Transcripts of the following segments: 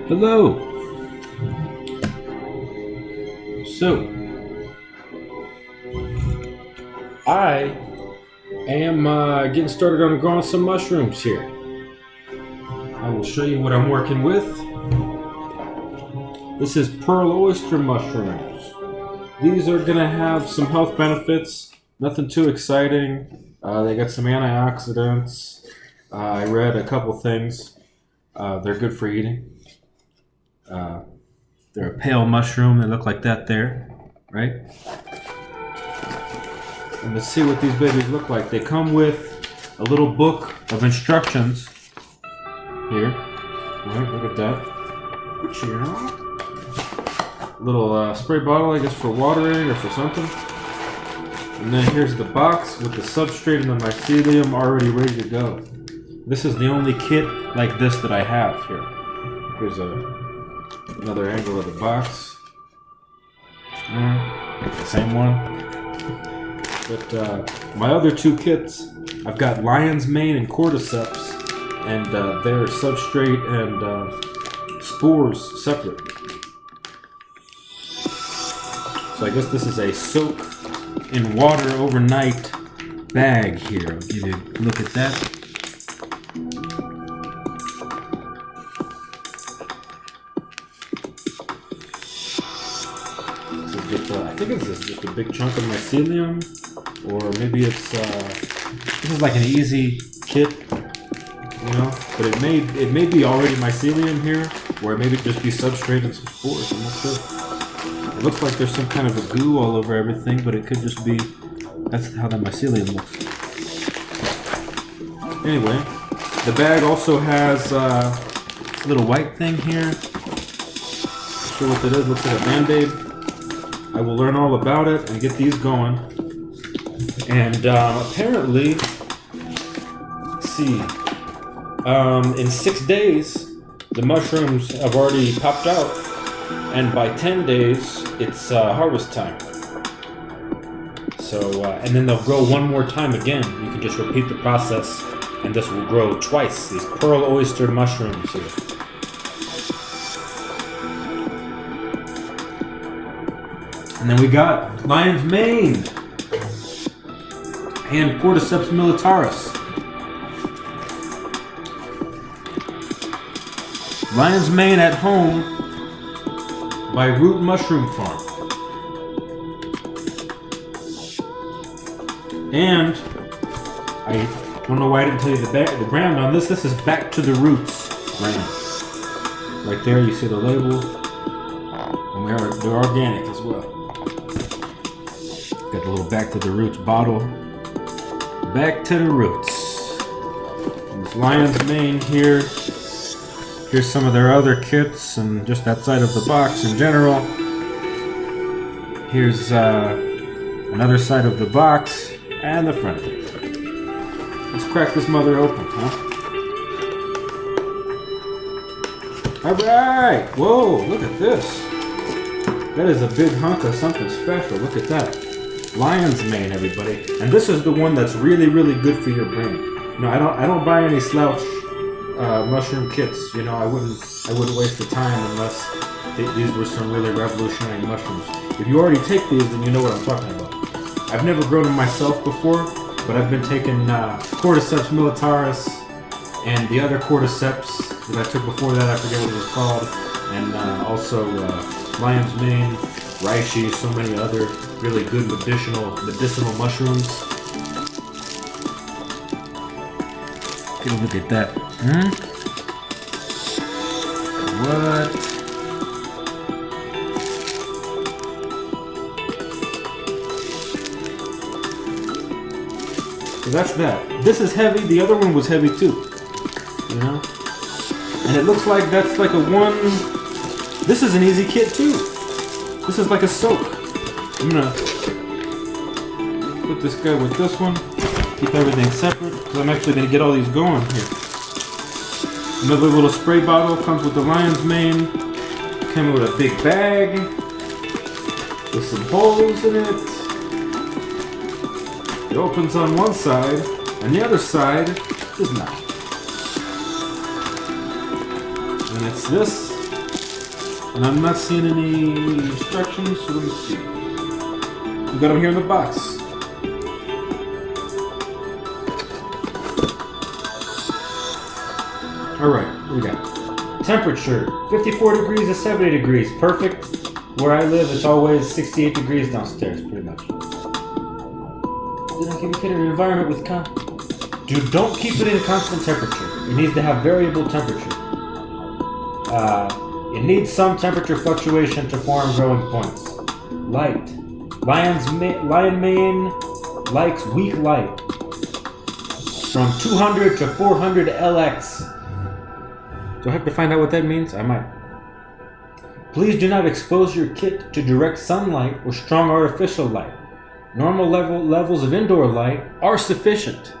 Hello. So, I am getting started on growing some mushrooms here. I will show you what I'm working with. This is pearl oyster mushrooms. These are going to have some health benefits. Nothing too exciting. They got some antioxidants. I read a couple things. They're good for eating. They're a pale mushroom. They look like that there, right? And let's see what these babies look like. They come with a little book of instructions here. Right, look at that. Little spray bottle, I guess, for watering or for something. And then here's the box with the substrate and the mycelium already ready to go. This is the only kit like this that I have here. Here's another angle of the box. The same one. But my other two kits, I've got lion's mane and cordyceps, and their substrate and spores separate. So I guess this is a soak in water overnight bag here. I'll give you a look at that. I think it's just a big chunk of mycelium, or maybe it's this is like an easy kit, you know. But it may be already mycelium here, or it may just be substrate and some spores. I'm not sure. It looks like there's some kind of a goo all over everything, but it could just be that's how the mycelium looks. Anyway, the bag also has a little white thing here. Not sure what that is. Looks like a Band-Aid. I will learn all about it and get these going. And apparently, let's see, in 6 days, the mushrooms have already popped out, and by 10 days, it's harvest time. So, and then they'll grow one more time again. You can just repeat the process, and this will grow twice. These pearl oyster mushrooms here. And then we got lion's mane and Cordyceps Militaris. Lion's mane at home by Root Mushroom Farm. And I don't know why I didn't tell you the brand on this. This is Back to the Roots brand. Right there, you see the label. And they're organic as well. Got the little Back to the Roots bottle. Back to the Roots. And this lion's mane here. Here's some of their other kits and just that side of the box in general. Here's another side of the box and the front of it. Let's crack this mother open, huh? Alright! Whoa, look at this. That is a big hunk of something special. Look at that. Lion's mane, everybody. And this is the one that's really, really good for your brain. No, I don't buy any slouch mushroom kits. You know, I wouldn't waste the time unless these were some really revolutionary mushrooms. If you already take these, then you know what I'm talking about. I've never grown them myself before, but I've been taking Cordyceps Militaris and the other Cordyceps that I took before that. I forget what it was called, and also lion's mane, reishi, so many other really good medicinal mushrooms. Get a look at that. What? So that's that. This is heavy. The other one was heavy too. You know? And it looks like that's like a one. This is an easy kit too. This is like a soak. I'm gonna put this guy with this one. Keep everything separate, because I'm actually gonna get all these going here. Another little spray bottle comes with the lion's mane. Came with a big bag with some holes in it. It opens on one side, and the other side does not. And it's this And I'm not seeing any instructions, so let me see. We got them here in the box. Alright, what we got? Temperature, 54 degrees to 70 degrees. Perfect. Where I live, it's always 68 degrees downstairs, pretty much. Then I keep it in an environment with Dude, don't keep it in constant temperature. It needs to have variable temperature. It needs some temperature fluctuation to form growing points. Light. Lion mane likes weak light. From 200 to 400 LX. Do I have to find out what that means? I might. Please do not expose your kit to direct sunlight or strong artificial light. Normal levels of indoor light are sufficient.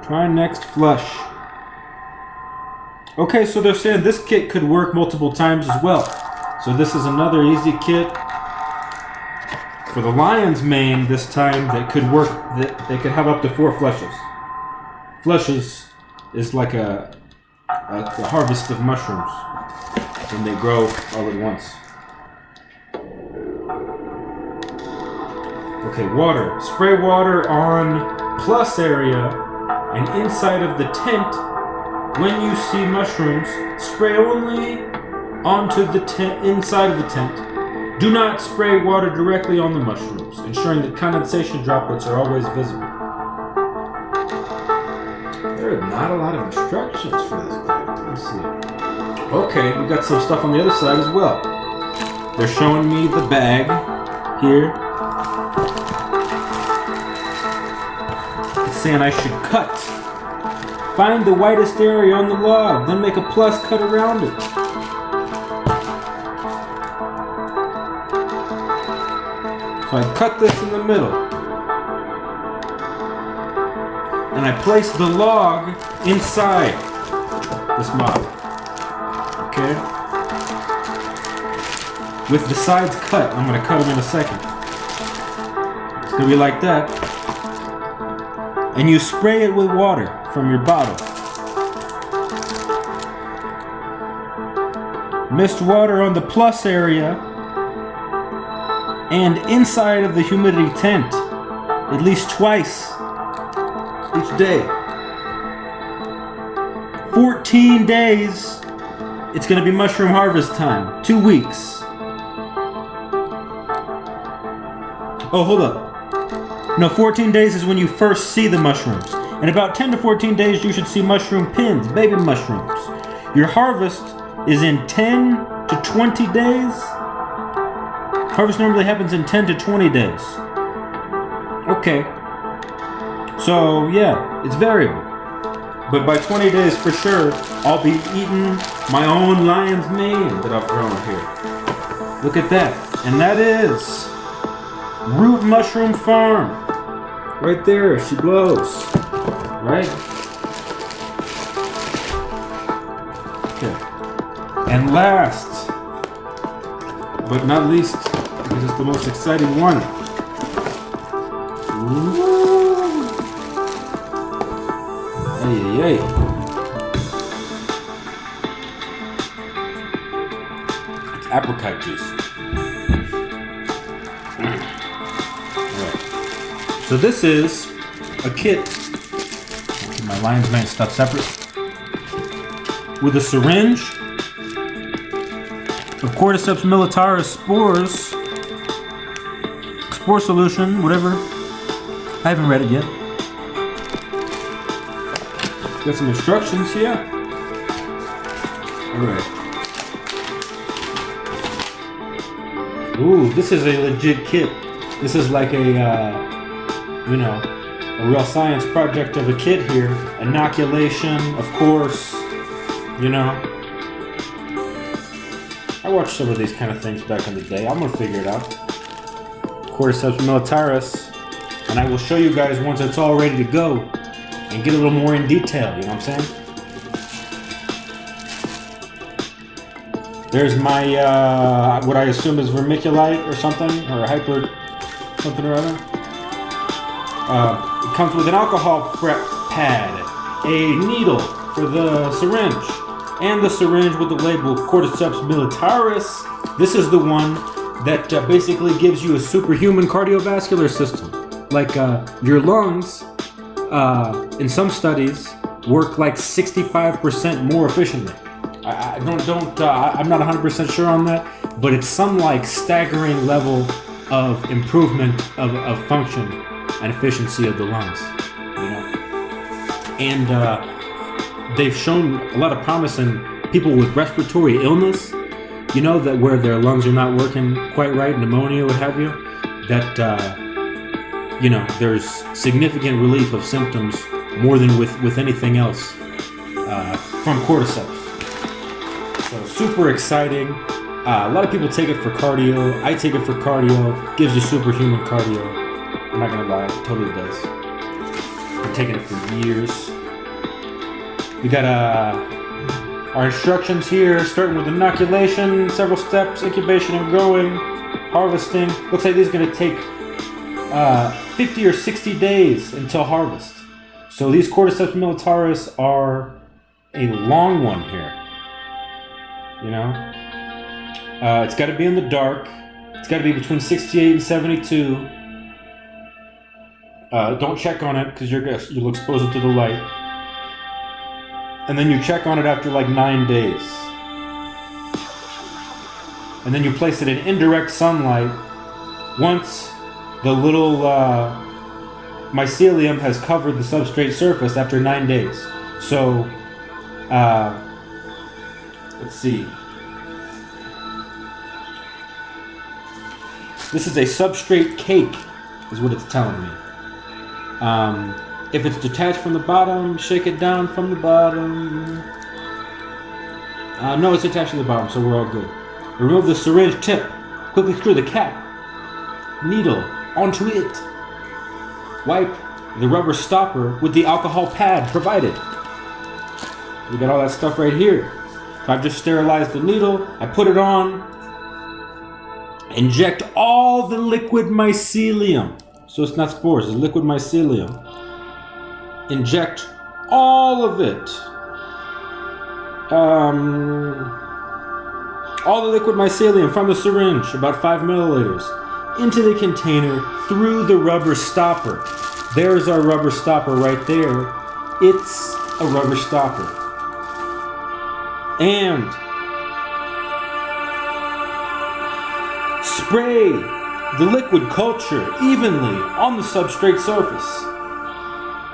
Try next flush. Okay, so they're saying this kit could work multiple times as well. So this is another easy kit for the lion's mane this time that could work. They could have up to 4 flushes. Flushes is like a harvest of mushrooms when they grow all at once. Okay, water. Spray water on plus area and inside of the tent. When you see mushrooms, spray only onto the tent, inside of the tent. Do not spray water directly on the mushrooms, ensuring that condensation droplets are always visible. There are not a lot of instructions for this guy. Let's see. Okay, we got some stuff on the other side as well. They're showing me the bag here. It's saying I should cut. Find the widest area on the log, then make a plus cut around it. So I cut this in the middle. And I place the log inside this mob. Okay? With the sides cut. I'm going to cut them in a second. It's going to be like that. And you spray it with water from your bottle. Mist water on the plus area and inside of the humidity tent at least twice each day. 14 days. It's going to be mushroom harvest time. 2 weeks. Oh, hold up. No, 14 days is when you first see the mushrooms. In about 10 to 14 days, you should see mushroom pins, baby mushrooms. Your harvest is in 10 to 20 days. Harvest normally happens in 10 to 20 days. Okay. So, yeah, it's variable. But by 20 days, for sure, I'll be eating my own lion's mane that I've grown here. Look at that. And that is Root Mushroom Farm. Right there, she blows. Right? Okay. And last, but not least, because it's the most exciting one. Ooh. Hey, hey, hey. It's apricot juice. Alright. So this is a kit. Keep my lion's mane stuff separate. With a syringe of Cordyceps Militaris spores. Spore solution, whatever. I haven't read it yet. Got some instructions here. Alright. Ooh, this is a legit kit. This is like a, a real science project of a kit here. Inoculation, of course, I watched some of these kind of things back in the day. I'm gonna figure it out. Cordyceps Militaris. And I will show you guys once it's all ready to go and get a little more in detail, you know what I'm saying? There's my, what I assume is vermiculite or something, or hyper something or other. It comes with an alcohol prep pad, a needle for the syringe, and the syringe with the label Cordyceps Militaris. This is the one that basically gives you a superhuman cardiovascular system. Like your lungs, in some studies, work like 65% more efficiently. I'm not 100% sure on that, but it's some like staggering level of improvement of function and efficiency of the lungs, you know. And they've shown a lot of promise in people with respiratory illness, you know, that where their lungs are not working quite right, pneumonia, what have you, that you know, there's significant relief of symptoms more than with anything else from cordyceps. So super exciting. A lot of people take it for cardio. I take it for cardio. Gives you superhuman cardio. I'm not gonna lie, it totally does. I've taken it for years. We got our instructions here, starting with inoculation, several steps, incubation and growing, harvesting. Looks like this is gonna take 50 or 60 days until harvest. So these Cordyceps Militaris are a long one here. You know, it's got to be in the dark. It's got to be between 68 and 72. Don't check on it because you'll expose it to the light. And then you check on it after like 9 days. And then you place it in indirect sunlight once the little mycelium has covered the substrate surface after 9 days. So, let's see. This is a substrate cake, is what it's telling me. If it's detached from the bottom, shake it down from the bottom. No, it's attached to the bottom, so we're all good. Remove the syringe tip. Quickly screw the cap, needle onto it. Wipe the rubber stopper with the alcohol pad provided. We got all that stuff right here. So I've just sterilized the needle. I put it on. Inject all the liquid mycelium. So it's not spores, it's liquid mycelium. Inject all of it. All the liquid mycelium from the syringe, about 5 milliliters, into the container through the rubber stopper. There's our rubber stopper right there. It's a rubber stopper. And spray the liquid culture evenly on the substrate surface.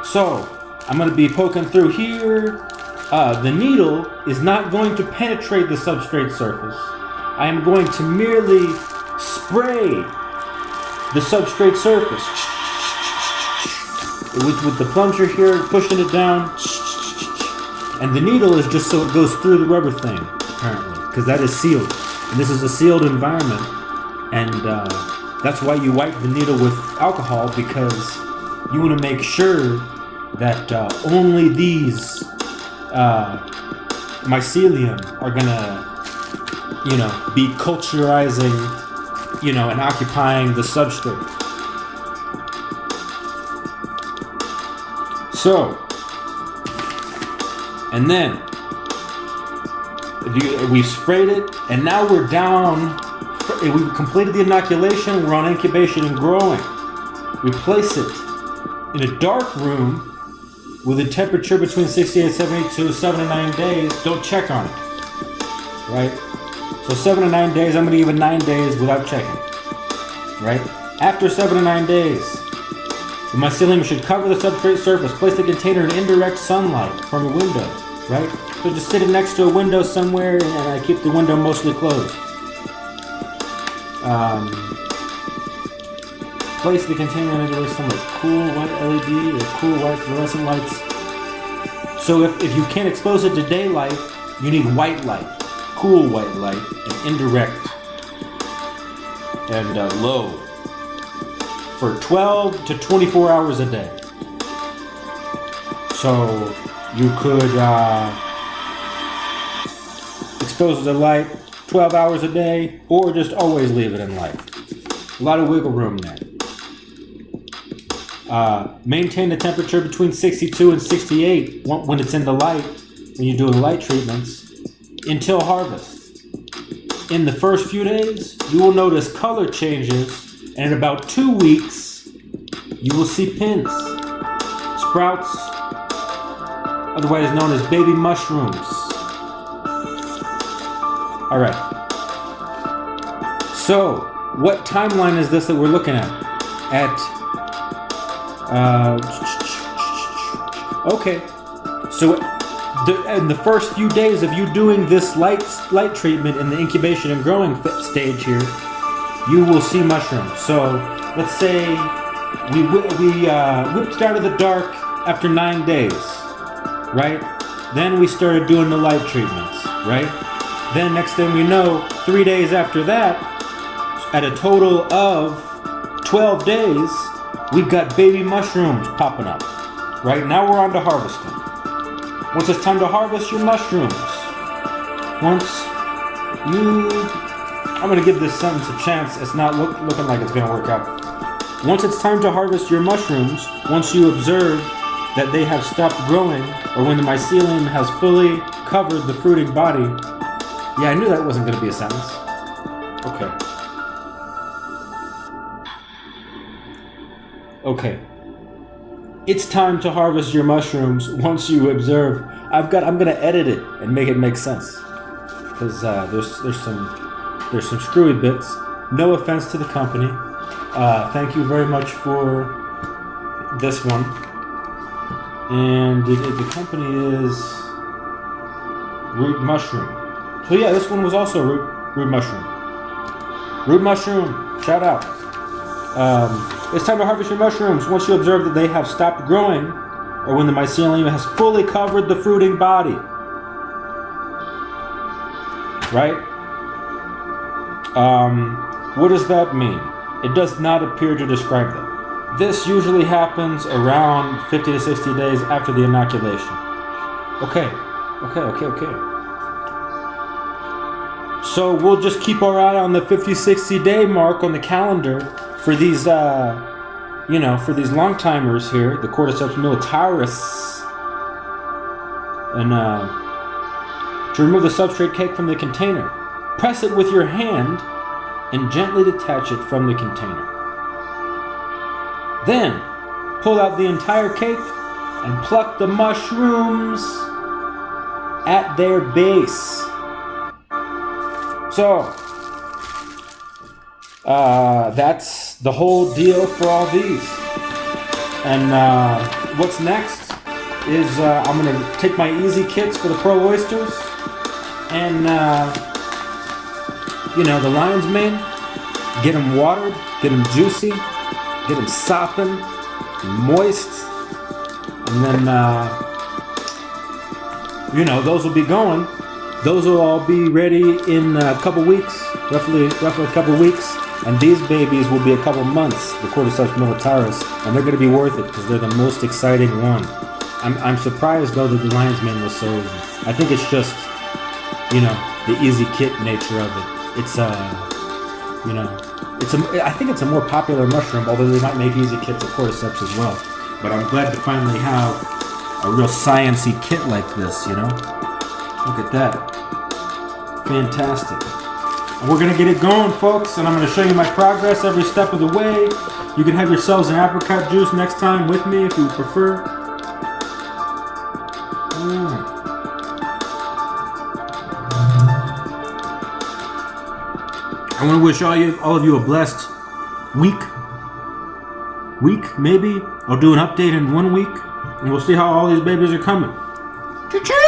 So, I'm going to be poking through here. The needle is not going to penetrate the substrate surface. I am going to merely spray the substrate surface. With the plunger here, pushing it down. And the needle is just so it goes through the rubber thing, apparently, because that is sealed. And this is a sealed environment. And that's why you wipe the needle with alcohol, because you want to make sure that only these mycelium are gonna, you know, be culturizing, you know, and occupying the substrate. So, and then we've sprayed it, and now we're down. We've completed the inoculation. We're on incubation and growing. We place it in a dark room with a temperature between 68 and 72, 7 to 9 days. Don't check on it, right? So 7 to 9 days, I'm going to give it 9 days without checking, right? After 7 to 9 days, the mycelium should cover the substrate surface. Place the container in indirect sunlight from a window, right? So just sit it next to a window somewhere, and I keep the window mostly closed. Place the container in indirect sunlight. Cool white LED or cool white fluorescent lights. So if you can't expose it to daylight, you need white light, cool white light, and indirect and low for 12 to 24 hours a day. So you could expose it to light 12 hours a day, or just always leave it in light. A lot of wiggle room there. Maintain the temperature between 62 and 68 when it's in the light, when you do the light treatments. until harvest. In the first few days, you will notice color changes, and in about 2 weeks, you will see pins, sprouts, otherwise known as baby mushrooms. All right. So, what timeline is this that we're looking at? Okay. So, in the first few days of you doing this light treatment in the incubation and growing stage here, you will see mushrooms. So, let's say we whipped out of the dark after 9 days, right? Then we started doing the light treatments, right? Then next thing we know, 3 days after that, at a total of 12 days, we've got baby mushrooms popping up. Right now we're on to harvesting. Once it's time to harvest your mushrooms, I'm going to give this sentence a chance. It's not looking like it's going to work out. Once it's time to harvest your mushrooms, once you observe that they have stopped growing, or when the mycelium has fully covered the fruiting body. Yeah, I knew that wasn't going to be a sentence. Okay. It's time to harvest your mushrooms once you observe. I'm gonna edit it and make it make sense, because there's some screwy bits. No offense to the company. Thank you very much for this one. And the company is Root Mushroom. So yeah, this one was also Root Mushroom. Root Mushroom, shout out. It's time to harvest your mushrooms once you observe that they have stopped growing, or when the mycelium has fully covered the fruiting body. Right? What does that mean? It does not appear to describe that. This usually happens around 50 to 60 days after the inoculation. Okay. So we'll just keep our eye on the 50-60 day mark on the calendar for these, for these long timers here, the Cordyceps Militaris, and to remove the substrate cake from the container, press it with your hand and gently detach it from the container. Then pull out the entire cake and pluck the mushrooms at their base. So that's the whole deal for all these. And what's next is I'm going to take my easy kits for the Pro Oysters and, the lion's mane, get them watered, get them juicy, get them sopping, moist, and then, those will be going. Those will all be ready in a couple weeks, roughly a couple weeks. And these babies will be a couple months, the Cordyceps Militaris, and they're going to be worth it because they're the most exciting one. I'm surprised though that the lion's mane was so easy. I think it's just, the easy kit nature of it. It's I think it's a more popular mushroom, although they might make easy kits of Cordyceps as well. But I'm glad to finally have a real science-y kit like this, Look at that. Fantastic. And we're going to get it going, folks, and I'm going to show you my progress every step of the way. You can have yourselves an apricot juice next time with me if you prefer. I want to wish all of you a blessed week, maybe. I'll do an update in 1 week, and we'll see how all these babies are coming. Choo-choo!